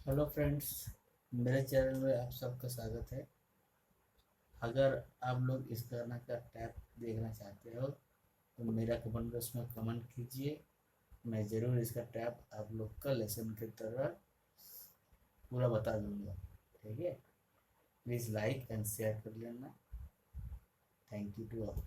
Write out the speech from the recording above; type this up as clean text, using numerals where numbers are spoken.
Hello friends, मेरे channel में आप सबका स्वागत है। अगर आप लोग इस गाना का टैप देखना चाहते हो तो मेरा कमेंट बॉक्स में कमेंट कीजिए। मैं ज़रूर इसका टैप आप लोग का लेसन की तरह पूरा बता दूंगा। ठीक है, प्लीज़ लाइक एंड शेयर कर लेना। Thank you to all.